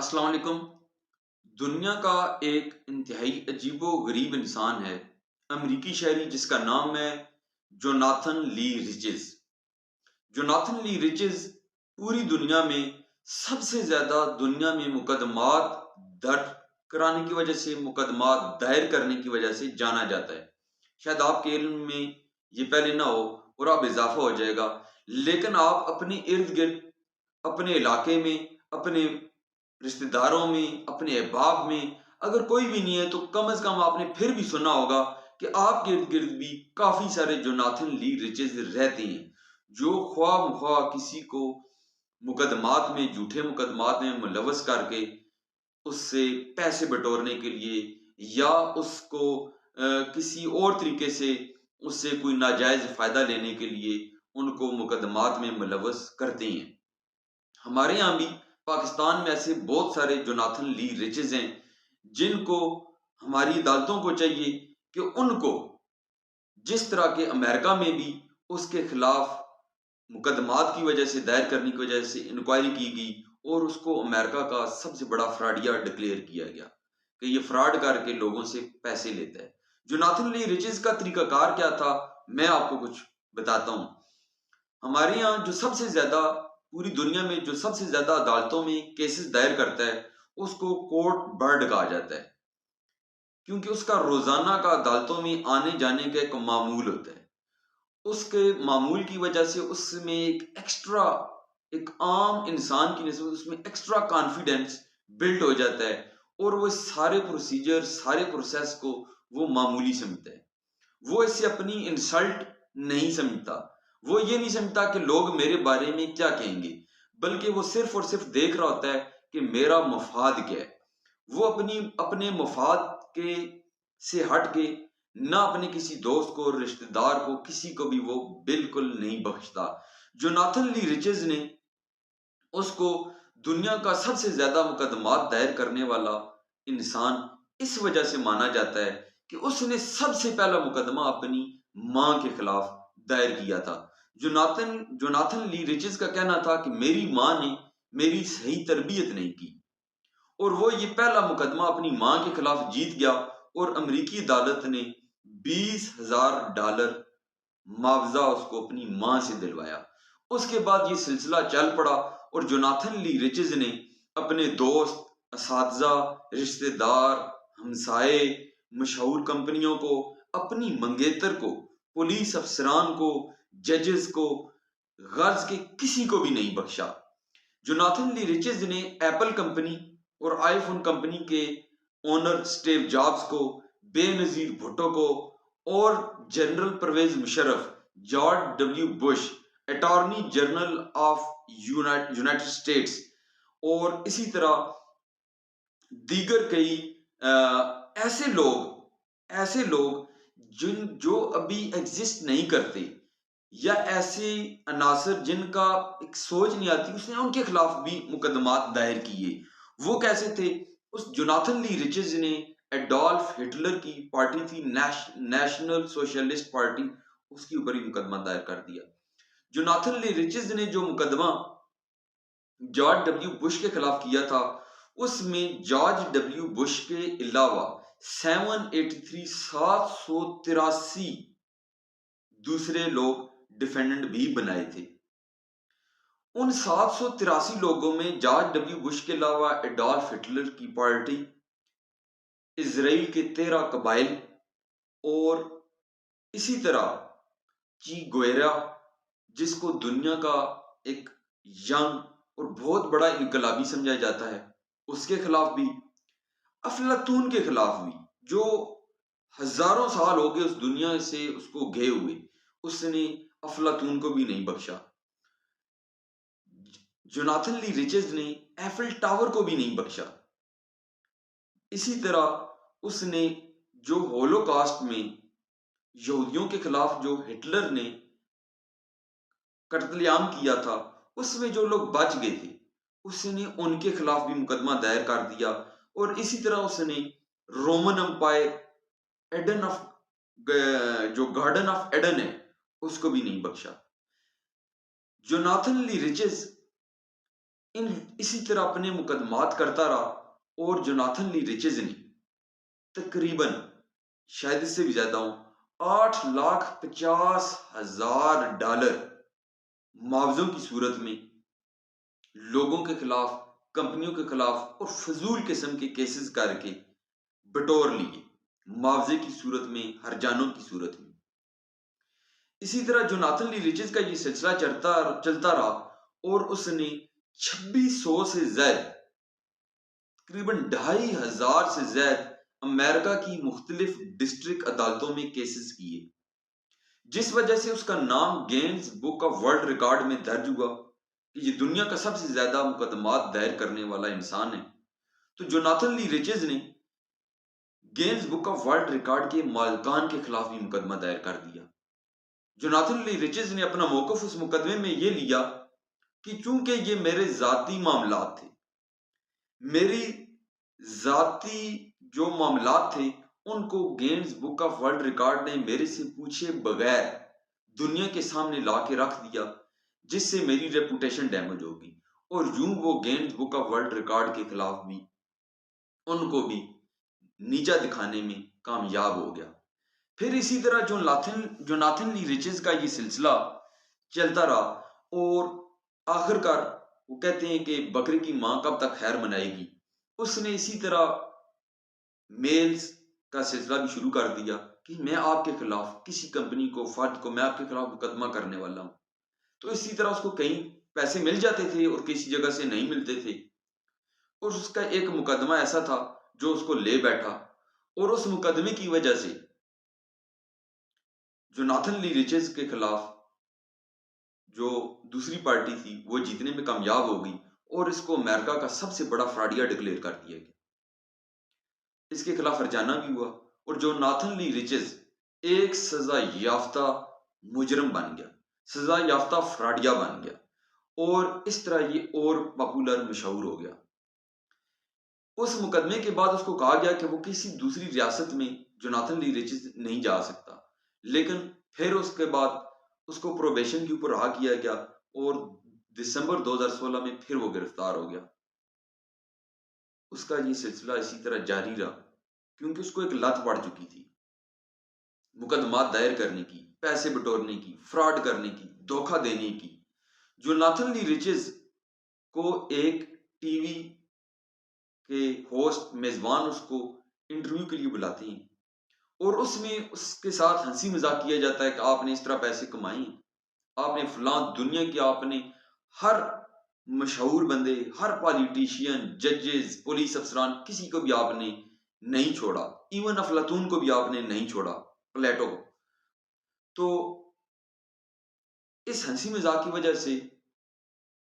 अस्सलाम वालेकुम। दुनिया का एक इंतहाई अजीबो-गरीब इंसान है, अमेरिकी शहरी जिसका नाम है जोनाथन ली रिचेज़। जोनाथन ली रिचेज़ पूरी दुनिया में सबसे ज़्यादा दुनिया में मुकदमात दर्ज कराने की वजह से, मुकदमात दायर करने की वजह से जाना जाता है। शायद आपके इल्म में ये पहले ना हो और अब इज़ाफ़ा हो जाएगा, लेकिन आप अपने इर्द-गिर्द, अपने इलाके में, अपने रिश्तेदारों में, अपने अहबाब में अगर कोई भी नहीं है तो कम से कम आपने फिर भी सुना होगा कि आपके इर्द-गिर्द भी काफ़ी सारे जोनाथन ली रिचेज़ रहते हैं, जो ख्वाह-मख्वाह किसी को मुकदमात में, झूठे मुकदमात में मुलव्वस करके उससे पैसे बटोरने के लिए या उसको किसी और तरीके से उससे कोई नाजायज़ फ़ायदा लेने के लिए उनको मुकदमात में मुलव्वस करते हैं। हमारे यहाँ भी पाकिस्तान में ऐसे बहुत सारे जोनाथन ली रिचेज़ हैं, जिनको हमारी अदालतों को चाहिए कि उनको जिस तरह के अमेरिका में भी उसके खिलाफ मुकदमात की वजह से, दायर करने की वजह से इंक्वायरी की गई और उसको अमेरिका का सबसे बड़ा फ्रॉडिया डिक्लेयर किया गया कि ये फ्रॉड करके लोगों से पैसे लेता है। जोनाथन ली रिचेज़ का तरीकाकार क्या था, मैं आपको कुछ बताता हूँ। हमारे यहाँ जो सबसे ज़्यादा पूरी दुनिया में जो सबसे ज़्यादा अदालतों में केसेस दायर करता है, उसको कोर्ट बर्ड कहा जाता है, क्योंकि उसका रोज़ाना का अदालतों में आने-जाने का एक मामूल होता है। उसके मामूल की वजह से उसमें एक एक्स्ट्रा, एक आम इंसान की निस्बत उसमें एक्स्ट्रा कॉन्फिडेंस बिल्ड हो जाता है और वो सारे प्रोसीजर, सारे प्रोसेस को वो मामूली समझता है। वो इसे अपनी इंसल्ट नहीं समझता। वो ये नहीं समझता कि लोग मेरे बारे में क्या कहेंगे, बल्कि वो सिर्फ़ और सिर्फ़ देख रहा होता है कि मेरा मफ़ाद क्या है। वो अपने मफ़ाद के से हट के ना अपने किसी दोस्त को, रिश्तेदार को, किसी को भी वो बिल्कुल नहीं बख्शता। जोनाथन ली रिचेज़ ने उसको दुनिया का सबसे ज़्यादा मुकदमात दायर करने वाला इंसान इस वजह से माना जाता है कि उसने सबसे पहला मुकदमा अपनी माँ के खिलाफ दायर किया था। जोनाथन जोनाथन ली रिचेज़ का कहना था कि मेरी माँ ने मेरी सही तरबियत नहीं की और वो ये पहला मुकदमा अपनी माँ के खिलाफ जीत गया और अमेरिकी अदालत ने $20,000 मुआवजा उसको अपनी माँ से दिलवाया। उसके बाद ये सिलसिला चल पड़ा और जोनाथन ली रिचेज़ ने अपने दोस्त, असातिज़ा, रिश्तेदार, हमसाए, मशहूर कंपनियों को, अपनी मंगेतर को, पुलिस अफ़सरान को, जजेस को, गर्ज़ के किसी को भी नहीं बख्शा। जोनाथन ली रिचेज़ ने एप्पल कंपनी और आईफ़ोन कंपनी के ओनर स्टीव जॉब्स को, बेनज़ीर भुट्टो को और general Pervez Musharraf, George W Bush, attorney general of United States और इसी तरह दीगर कई ऐसे लोग जो अभी एग्जिस्ट नहीं करते या ऐसे अनासर जिनका एक सोच नहीं आती, उसने उनके खिलाफ भी मुकदमात दायर किए। वो कैसे थे? उस जोनाथन ली रिचेज़ ने एडोल्फ हिटलर की पार्टी थी, नेशनल सोशलिस्ट पार्टी, उसके ऊपर ही मुकदमा दायर कर दिया। जोनाथन ली रिचेज़ ने जो मुकदमा जॉर्ज डब्ल्यू बुश के खिलाफ किया था, उसमें जॉर्ज डब्ल्यू बुश के अलावा 783 दूसरे लोग डिफेंडेंट भी बनाए थे। उन 783 लोगों में जॉर्ज डब्ल्यू बुश के अलावा एडोल्फ हिटलर की पार्टी, इज़राइल के 13 कबाइल और इसी तरह ची गुएरा, जिसको दुनिया का एक यंग और बहुत बड़ा इनकलाबी समझा जाता है, उसके खिलाफ भी, अफलातून के खिलाफ भी, जो हजारों साल हो गए उस दुनिया से उसको गए हुए, उसने अफलातून को भी नहीं बख्शा। जोनाथन ली रिचेज़ ने एफिल टावर को भी नहीं बख्शा। इसी तरह उसने जो होलोकॉस्ट में यहूदियों के खिलाफ जो हिटलर ने कत्लेआम किया था, उसमें जो लोग बच गए थे, उसने उनके खिलाफ भी मुकदमा दायर कर दिया और इसी तरह उसने रोमन एम्पायर, एडन ऑफ जो गार्डन ऑफ एडन है, उसको भी नहीं बख्शा। जोनाथन ली रिचेज़ इन इसी तरह अपने मुकदमात करता रहा और जोनाथन ली रिचेज ने तकरीबन, शायद इससे भी ज्यादा हो, 8,50,000 डॉलर मुआवजों की सूरत में लोगों के खिलाफ, कंपनियों के खिलाफ और फजूल किस्म के केसेस करके बटोर लिए, मुआवजे की सूरत में, हरजानों की सूरत में। इसी तरह जोनाथन ली रिचेज का ये सिलसिला चलता रहा और उसने 2600 से ज्यादा, तकरीबन 2,500 से ज्यादा अमेरिका की मुख्तलिफ डिस्ट्रिक्ट अदालतों में केसेस किए, जिस वजह से उसका नाम Guinness book of world record में दर्ज हुआ कि ये दुनिया का सबसे ज्यादा मुकदमात दायर करने वाला इंसान है। तो जोनाथन ली रिचेज ने Guinness book of world record के मालिकान के खिलाफ भी मुकदमा दायर कर दिया। जोनाथन ली रिचेज ने अपना मौकफ उस मुकदमे में ये लिया कि चूंकि ये मेरे जाती मामलात थे, मेरी जाती जो मामलात थे, उनको Guinness book of world record ने मेरे से पूछे बगैर दुनिया के सामने ला के रख दिया, जिससे मेरी रेपुटेशन डैमेज होगी। और यूं वो Guinness book of world record के खिलाफ भी, उनको भी नीचा दिखाने में कामयाब हो गया। फिर इसी तरह जोनाथन ली रिचेज का ये सिलसिला चलता रहा और आखिरकार वो कहते हैं कि बकरे की मां कब तक खैर मनाएगी, उसने इसी तरह मेल्स का सिलसिला भी शुरू कर दिया कि मैं आपके खिलाफ किसी कंपनी को, फर्द को, मैं आपके खिलाफ मुकदमा करने वाला हूं। तो इसी तरह उसको कई पैसे मिल जाते थे और किसी जगह से नहीं मिलते थे, और उसका एक मुकदमा ऐसा था जो उसको ले बैठा, और उस मुकदमे की वजह से जोनाथन ली रिचेज के खिलाफ जो दूसरी पार्टी थी वो जीतने में कामयाब हो गई और इसको अमेरिका का सबसे बड़ा फ्रॉडिया डिक्लेयर कर दिया गया। इसके खिलाफ हरजाना भी हुआ और जोनाथन ली रिचेज एक सजा याफ्ता मुजरम बन गया, सजा याफ्ता फ्रॉडिया बन गया, और इस तरह ये और पॉपुलर, मशहूर हो गया। उस मुकदमे के बाद उसको कहा गया कि वो किसी दूसरी रियासत में जोनाथन ली रिचेज नहीं जा सकता, लेकिन फिर उसके बाद उसको प्रोबेशन के ऊपर रहा किया गया और दिसंबर 2016 में फिर वो गिरफ्तार हो गया। उसका ये सिलसिला इसी तरह जारी रहा क्योंकि उसको एक लत पड़ चुकी थी मुकदमात दायर करने की, पैसे बटोरने की, फ्रॉड करने की, धोखा देने की। जोनाथन ली रिचेज को एक टीवी के होस्ट, मेजबान उसको इंटरव्यू के लिए बुलाते हैं और उसमें उसके साथ हंसी मजाक किया जाता है कि आपने इस तरह पैसे कमाए, आपने फलां दुनिया के, आपने हर मशहूर बंदे, हर पॉलिटिशियन, जजेस, पुलिस अफसरान, किसी को भी आपने नहीं छोड़ा, इवन अफलातून को भी आपने नहीं छोड़ा, प्लेटो को। तो इस हंसी मजाक की वजह से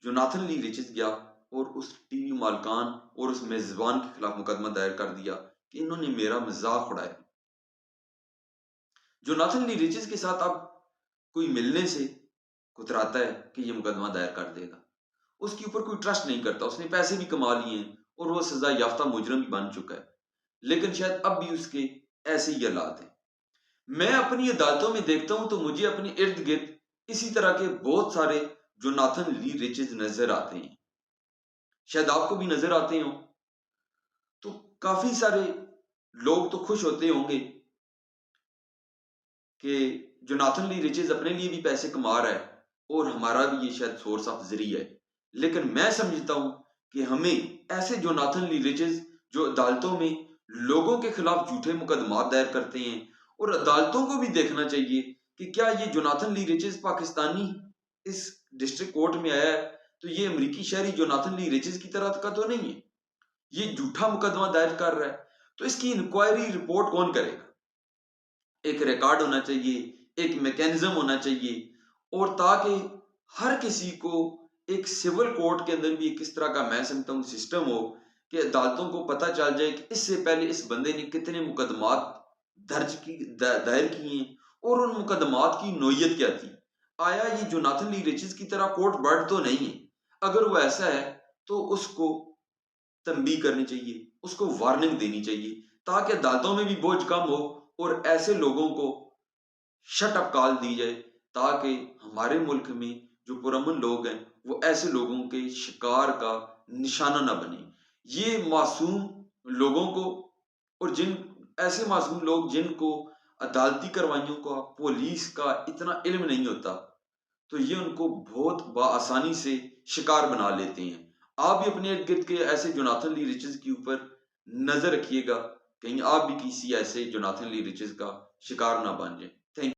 जोनाथन ली रिचेज गया और उस टीवी मालकान और उस मेजबान के खिलाफ मुकदमा दायर कर दिया कि इन्होंने मेरा मजाक उड़ाया। जोनाथन ली रिचेज के साथ अब कोई मिलने से कुतराता है कि ये मुकदमा दायर कर देगा, उसके ऊपर कोई ट्रस्ट नहीं करता, उसने पैसे भी कमा लिए हैं और वो सजा याफ्ता मुजरम भी बन चुका है, लेकिन शायद अब भी उसके ऐसे ही हालात हैं। मैं अपनी अदालतों में देखता हूं तो मुझे अपने इर्द गिर्द इसी तरह के बहुत सारे जोनाथन ली रिचेज नजर आते हैं, शायद आपको भी नजर आते हो। तो काफी सारे लोग तो खुश होते होंगे कि जोनाथन ली रिचेज अपने लिए भी पैसे कमा रहा है और हमारा भी ये शायद सोर्स ऑफ जरिया है, लेकिन मैं समझता हूं कि हमें ऐसे जोनाथन ली रिचेज जो अदालतों में लोगों के खिलाफ झूठे मुकदमात दायर करते हैं, और अदालतों को भी देखना चाहिए कि क्या ये जोनाथन ली रिचेज पाकिस्तानी इस डिस्ट्रिक्ट कोर्ट में आया है तो ये अमेरिकी शहरी जोनाथन ली रिचेज की तरह का तो नहीं है, ये झूठा मुकदमा दायर कर रहा है, तो इसकी इंक्वायरी रिपोर्ट कौन करेगा? एक रिकॉर्ड होना चाहिए, एक मैकेनिज्म होना चाहिए, और ताकि हर किसी को एक सिविल कोर्ट के अंदर भी किस तरह का, मैं समझता हूँ, सिस्टम हो कि अदालतों को पता चल जाए कि इससे पहले इस बंदे ने कितने मुकदमात दायर किए हैं और उन मुकदमात की नोयत क्या थी। आया ये जोनाथन ली रिचेज की तरह कोर्ट बर्ड तो नहीं है? अगर वो ऐसा है तो उसको तंबीह करनी चाहिए, उसको वार्निंग देनी चाहिए, ताकि अदालतों में भी बोझ कम हो और ऐसे लोगों को शट अप कॉल दी जाए, ताकि हमारे मुल्क में जो पुरअमन लोग हैं वो ऐसे लोगों के शिकार का निशाना ना बने। ये मासूम लोगों को, और जिन ऐसे मासूम लोग जिनको अदालती कार्रवाइयों का, पुलिस का इतना इल्म नहीं होता, तो ये उनको बहुत बआसानी से शिकार बना लेते हैं। आप भी अपने इर्द-गिर्द के ऐसे जोनाथन ली रिचेज़ के ऊपर नज़र रखिएगा, कहीं आप भी किसी ऐसे जोनाथन ली रिचेज़ का शिकार ना बन जाएँ।